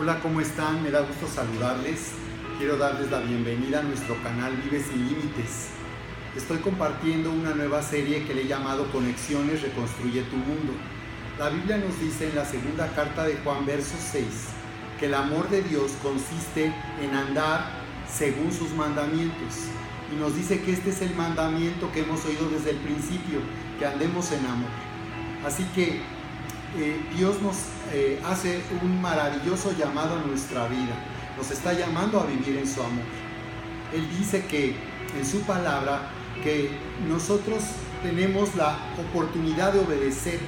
Hola, ¿cómo están? Me da gusto saludarles. Quiero darles la bienvenida a nuestro canal Vive Sin Límites. Estoy compartiendo una nueva serie que le he llamado Conexiones Reconstruye tu Mundo. La Biblia nos dice en la segunda carta de Juan, verso 6, que el amor de Dios consiste en andar según sus mandamientos. Y nos dice que este es el mandamiento que hemos oído desde el principio, que andemos en amor. Así que Dios nos hace un maravilloso llamado a nuestra vida. Nos está llamando a vivir en su amor. Él dice que en su palabra que nosotros tenemos la oportunidad de obedecer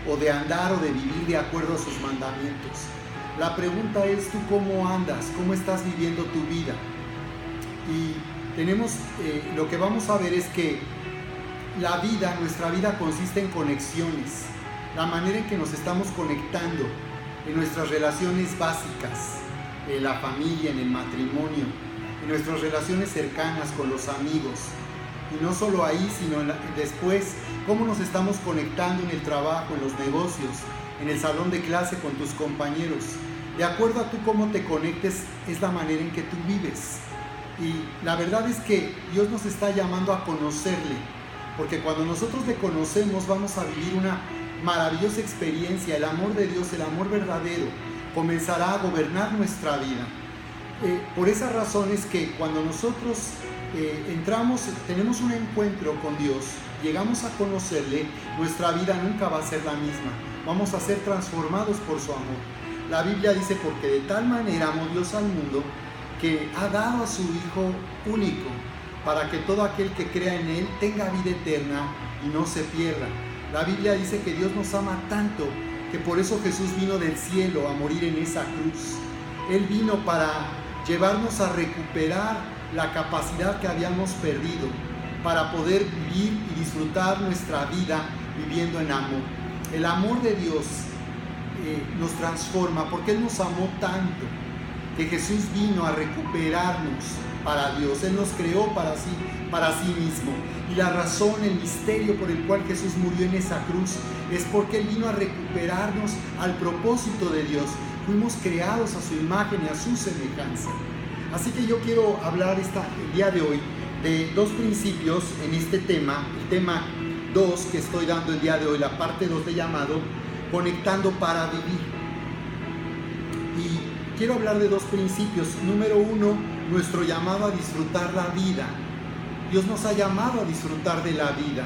o de andar o de vivir de acuerdo a sus mandamientos. La pregunta es: ¿tú cómo andas? ¿Cómo estás viviendo tu vida? Y lo que vamos a ver es que nuestra vida consiste en conexiones. La manera en que nos estamos conectando en nuestras relaciones básicas, en la familia, en el matrimonio, en nuestras relaciones cercanas con los amigos. Y no solo ahí, sino después, cómo nos estamos conectando en el trabajo, en los negocios, en el salón de clase con tus compañeros. De acuerdo a tú cómo te conectes, es la manera en que tú vives. Y la verdad es que Dios nos está llamando a conocerle, porque cuando nosotros le conocemos vamos a vivir una maravillosa experiencia. El amor de Dios, el amor verdadero, comenzará a gobernar nuestra vida. Por esa razón es que cuando nosotros tenemos un encuentro con Dios, llegamos a conocerle, nuestra vida nunca va a ser la misma. Vamos a ser transformados por su amor. La Biblia dice: porque de tal manera amó Dios al mundo, que ha dado a su Hijo único, para que todo aquel que crea en Él tenga vida eterna y no se pierda. La Biblia dice que Dios nos ama tanto que por eso Jesús vino del cielo a morir en esa cruz. Él vino para llevarnos a recuperar la capacidad que habíamos perdido, para poder vivir y disfrutar nuestra vida viviendo en amor. El amor de Dios nos transforma, porque Él nos amó tanto que Jesús vino a recuperarnos para Dios. Él nos creó para sí mismo. Y la razón, el misterio por el cual Jesús murió en esa cruz es porque Él vino a recuperarnos al propósito de Dios. Fuimos creados a su imagen y a su semejanza. Así que yo quiero hablar el día de hoy de dos principios en este tema. El tema 2 que estoy dando el día de hoy, la parte 2 de llamado Conectando para Vivir. Y quiero hablar de dos principios. Número 1, nuestro llamado a disfrutar la vida. Dios nos ha llamado a disfrutar de la vida.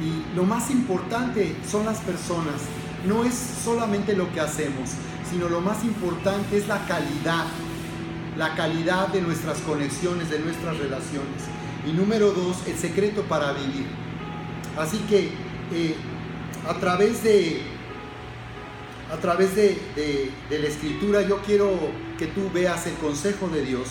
Y lo más importante son las personas. No es solamente lo que hacemos, sino lo más importante es la calidad de nuestras conexiones, de nuestras relaciones. Y número 2, el secreto para vivir. Así que a través de la Escritura yo quiero que tú veas el consejo de Dios.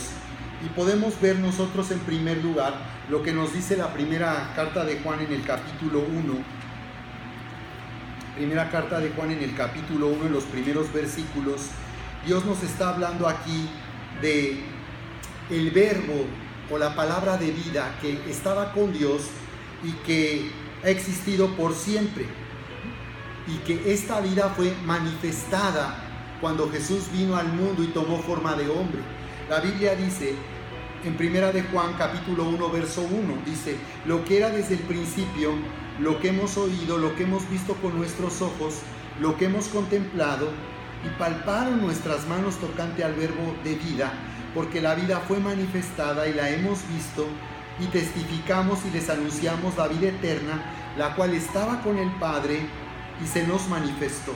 Y podemos ver nosotros en primer lugar lo que nos dice la primera carta de Juan en el capítulo 1. Primera carta de Juan en el capítulo 1, en los primeros versículos. Dios nos está hablando aquí de el verbo o la palabra de vida que estaba con Dios y que ha existido por siempre. Y que esta vida fue manifestada cuando Jesús vino al mundo y tomó forma de hombre. La Biblia dice en primera de Juan capítulo 1 verso 1, dice: lo que era desde el principio, lo que hemos oído, lo que hemos visto con nuestros ojos, lo que hemos contemplado y palparon nuestras manos tocante al verbo de vida, porque la vida fue manifestada y la hemos visto y testificamos y les anunciamos la vida eterna, la cual estaba con el Padre y se nos manifestó.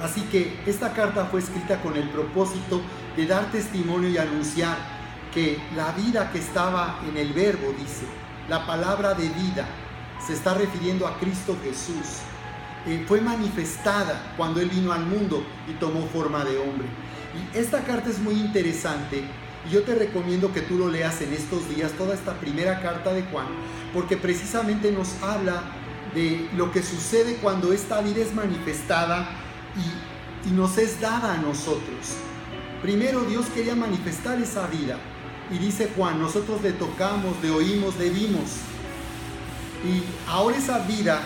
Así que esta carta fue escrita con el propósito de dar testimonio y anunciar que la vida que estaba en el verbo, dice, la palabra de vida, se está refiriendo a Cristo Jesús. Fue manifestada cuando Él vino al mundo y tomó forma de hombre. Y esta carta es muy interesante y yo te recomiendo que tú lo leas en estos días, toda esta primera carta de Juan, porque precisamente nos habla de lo que sucede cuando esta vida es manifestada y nos es dada a nosotros. Primero Dios quería manifestar esa vida y dice Juan: nosotros le tocamos, le oímos, le vimos. Y ahora esa vida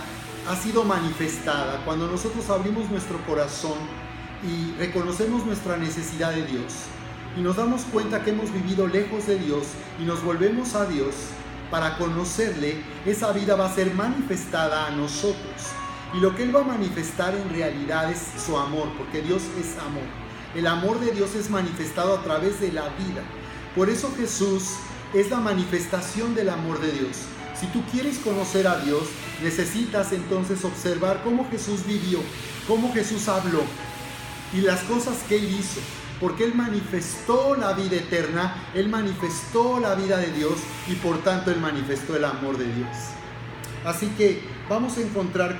ha sido manifestada cuando nosotros abrimos nuestro corazón y reconocemos nuestra necesidad de Dios y nos damos cuenta que hemos vivido lejos de Dios y nos volvemos a Dios para conocerle, esa vida va a ser manifestada a nosotros. Y lo que Él va a manifestar en realidad es su amor, porque Dios es amor. El amor de Dios es manifestado a través de la vida. Por eso Jesús es la manifestación del amor de Dios. Si tú quieres conocer a Dios, necesitas entonces observar cómo Jesús vivió, cómo Jesús habló y las cosas que Él hizo. Porque Él manifestó la vida eterna, Él manifestó la vida de Dios y por tanto Él manifestó el amor de Dios. Así que vamos a encontrar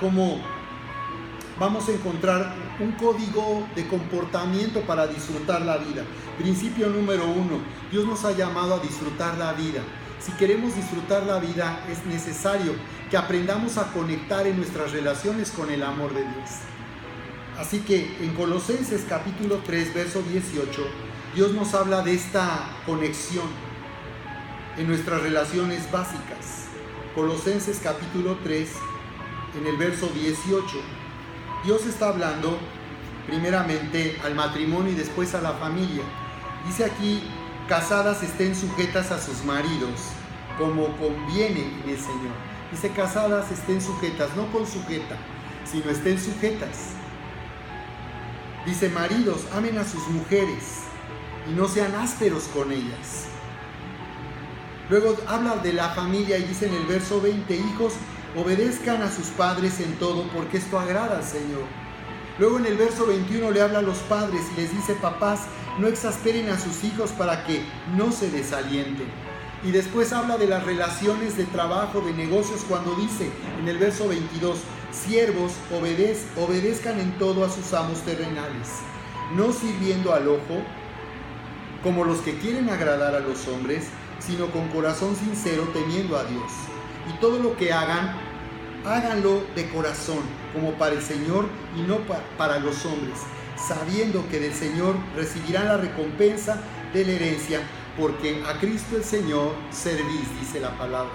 un código de comportamiento para disfrutar la vida. Principio número 1, Dios nos ha llamado a disfrutar la vida. Si queremos disfrutar la vida, es necesario que aprendamos a conectar en nuestras relaciones con el amor de Dios. Así que en Colosenses capítulo 3, verso 18, Dios nos habla de esta conexión en nuestras relaciones básicas. Colosenses capítulo 3, en el verso 18, Dios está hablando primeramente al matrimonio y después a la familia. Dice aquí, casadas estén sujetas a sus maridos, como conviene en el Señor. Dice, casadas estén sujetas, no con sujeta, sino estén sujetas. Dice, maridos, amen a sus mujeres y no sean ásperos con ellas. Luego habla de la familia y dice en el verso 20, hijos, obedezcan a sus padres en todo, porque esto agrada al Señor. Luego en el verso 21 le habla a los padres y les dice, papás, no exasperen a sus hijos para que no se desalienten. Y después habla de las relaciones de trabajo, de negocios, cuando dice en el verso 22, siervos, obedezcan en todo a sus amos terrenales, no sirviendo al ojo, como los que quieren agradar a los hombres, sino con corazón sincero, temiendo a Dios. Y todo lo que hagan, háganlo de corazón, como para el Señor y no para los hombres, sabiendo que del Señor recibirán la recompensa de la herencia, porque a Cristo el Señor servís, dice la palabra.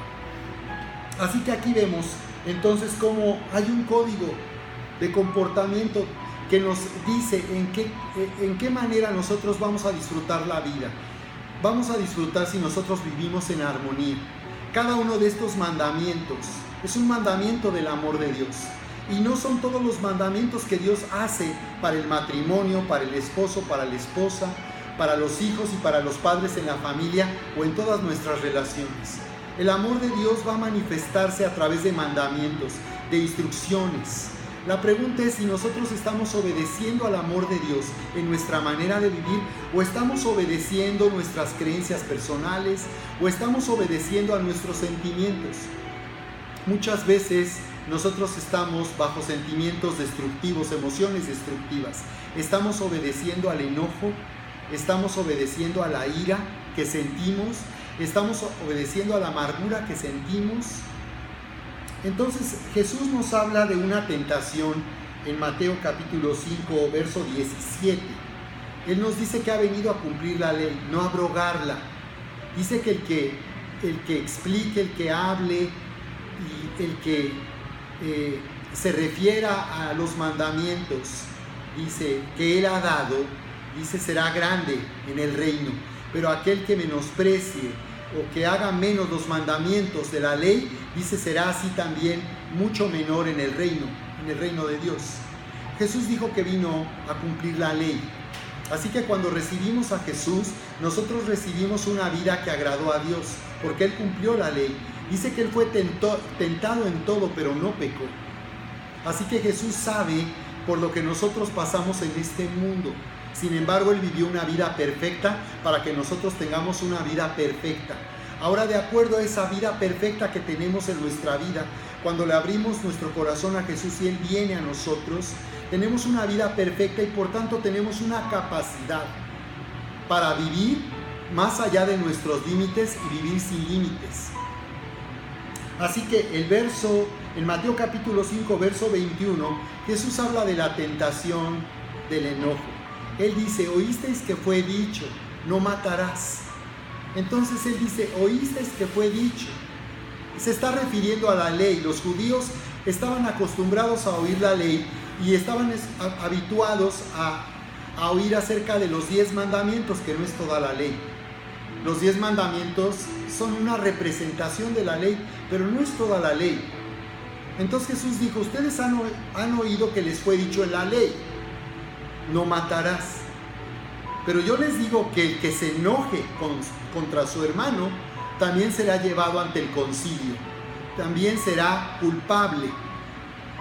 Así que aquí vemos entonces cómo hay un código de comportamiento que nos dice en qué manera nosotros vamos a disfrutar la vida. Vamos a disfrutar si nosotros vivimos en armonía. Cada uno de estos mandamientos es un mandamiento del amor de Dios. Y no son todos los mandamientos que Dios hace para el matrimonio, para el esposo, para la esposa, para los hijos y para los padres en la familia o en todas nuestras relaciones. El amor de Dios va a manifestarse a través de mandamientos, de instrucciones. La pregunta es si nosotros estamos obedeciendo al amor de Dios en nuestra manera de vivir, o estamos obedeciendo nuestras creencias personales, o estamos obedeciendo a nuestros sentimientos. Muchas veces nosotros estamos bajo sentimientos destructivos, emociones destructivas. Estamos obedeciendo al enojo, estamos obedeciendo a la ira que sentimos, estamos obedeciendo a la amargura que sentimos. Entonces Jesús nos habla de una tentación en Mateo capítulo 5, verso 17. Él nos dice que ha venido a cumplir la ley, no a abrogarla. Dice que el que explique, el que hable y el que se refiera a los mandamientos, dice que Él ha dado, dice será grande en el reino, pero aquel que menosprecie o que haga menos los mandamientos de la ley, dice será así también mucho menor en el reino de Dios. Jesús dijo que vino a cumplir la ley. Así que cuando recibimos a Jesús, nosotros recibimos una vida que agradó a Dios, porque Él cumplió la ley. Dice que Él fue tentado en todo, pero no pecó. Así que Jesús sabe por lo que nosotros pasamos en este mundo. Sin embargo, Él vivió una vida perfecta para que nosotros tengamos una vida perfecta. Ahora, de acuerdo a esa vida perfecta que tenemos en nuestra vida, cuando le abrimos nuestro corazón a Jesús y Él viene a nosotros, tenemos una vida perfecta y por tanto tenemos una capacidad para vivir más allá de nuestros límites y vivir sin límites. Así que en Mateo capítulo 5, verso 21, Jesús habla de la tentación del enojo. Él dice, oísteis que fue dicho, no matarás. Entonces Él dice, oísteis que fue dicho. Se está refiriendo a la ley. Los judíos estaban acostumbrados a oír la ley y estaban habituados a oír acerca de los 10 mandamientos, que no es toda la ley. Los 10 mandamientos son una representación de la ley, pero no es toda la ley. Entonces Jesús dijo, ustedes han oído que les fue dicho en la ley, no matarás. Pero yo les digo que el que se enoje contra su hermano, también será llevado ante el concilio, también será culpable.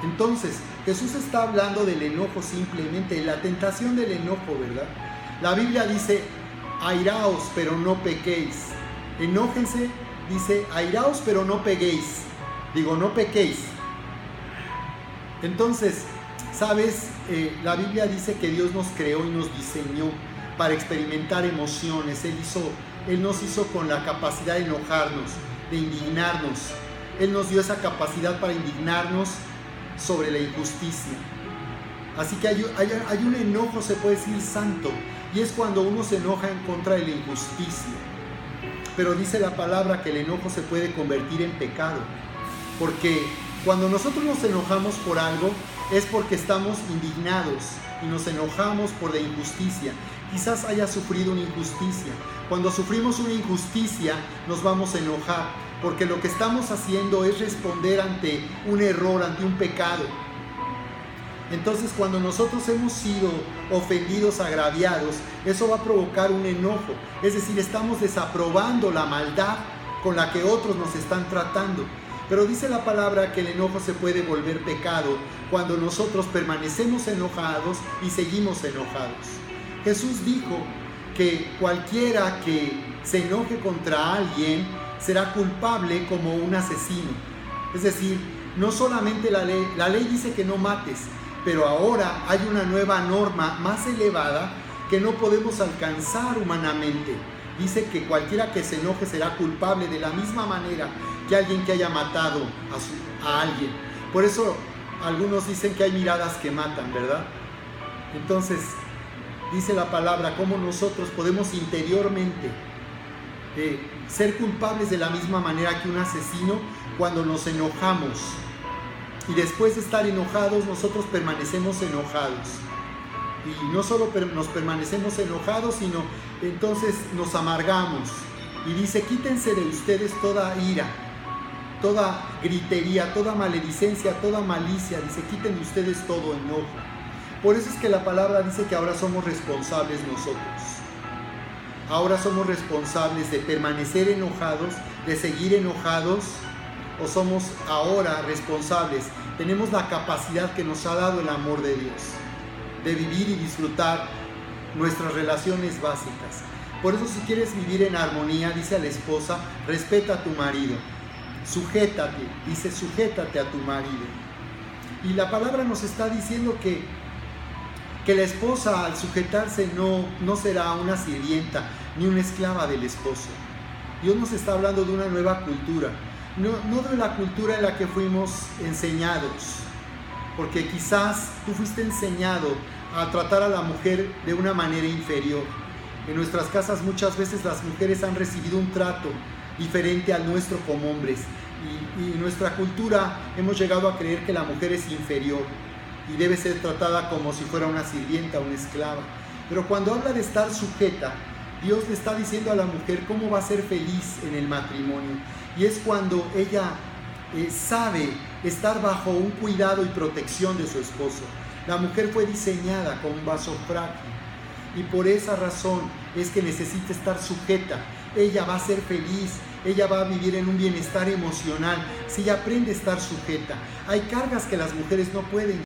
Entonces, Jesús está hablando del enojo simplemente, de la tentación del enojo, ¿verdad? La Biblia dice, airaos, pero no pequéis. Enójense, dice, airaos, pero no peguéis. Digo, no pequéis. Entonces, ¿sabes? La Biblia dice que Dios nos creó y nos diseñó para experimentar emociones. Él nos hizo con la capacidad de enojarnos, de indignarnos. Él nos dio esa capacidad para indignarnos sobre la injusticia. Así que hay un enojo, se puede decir, santo, y es cuando uno se enoja en contra de la injusticia. Pero dice la palabra que el enojo se puede convertir en pecado, porque cuando nosotros nos enojamos por algo es porque estamos indignados y nos enojamos por la injusticia. Quizás haya sufrido una injusticia. Cuando sufrimos una injusticia nos vamos a enojar, porque lo que estamos haciendo es responder ante un error, ante un pecado. Entonces, cuando nosotros hemos sido ofendidos, agraviados, eso va a provocar un enojo. Es decir, estamos desaprobando la maldad con la que otros nos están tratando. Pero dice la palabra que el enojo se puede volver pecado cuando nosotros permanecemos enojados y seguimos enojados. Jesús dijo que cualquiera que se enoje contra alguien será culpable como un asesino. Es decir, no solamente la ley dice que no mates, pero ahora hay una nueva norma más elevada que no podemos alcanzar humanamente. Dice que cualquiera que se enoje será culpable de la misma manera que alguien que haya matado a alguien. Por eso algunos dicen que hay miradas que matan, ¿verdad? Entonces, dice la palabra cómo nosotros podemos interiormente ser culpables de la misma manera que un asesino cuando nos enojamos. Y después de estar enojados, nosotros permanecemos enojados. Y no solo nos permanecemos enojados, sino entonces nos amargamos. Y dice, quítense de ustedes toda ira, toda gritería, toda maledicencia, toda malicia. Dice, quiten de ustedes todo enojo. Por eso es que la palabra dice que ahora somos responsables nosotros. Ahora somos responsables de permanecer enojados, de seguir enojados, o somos ahora responsables. Tenemos la capacidad que nos ha dado el amor de Dios, de vivir y disfrutar nuestras relaciones básicas. Por eso, si quieres vivir en armonía, dice a la esposa, respeta a tu marido, sujétate, dice, sujétate a tu marido. Y la palabra nos está diciendo que la esposa, al sujetarse, no será una sirvienta ni una esclava del esposo. Dios nos está hablando de una nueva cultura, no de la cultura en la que fuimos enseñados, porque quizás tú fuiste enseñado a tratar a la mujer de una manera inferior. En nuestras casas muchas veces las mujeres han recibido un trato diferente al nuestro como hombres, y en nuestra cultura hemos llegado a creer que la mujer es inferior y debe ser tratada como si fuera una sirvienta, una esclava. Pero cuando habla de estar sujeta, Dios le está diciendo a la mujer cómo va a ser feliz en el matrimonio. Y es cuando ella sabe estar bajo un cuidado y protección de su esposo. La mujer fue diseñada como un vaso frágil, y por esa razón es que necesita estar sujeta. Ella va a ser feliz, ella va a vivir en un bienestar emocional si ella aprende a estar sujeta. Hay cargas que las mujeres no pueden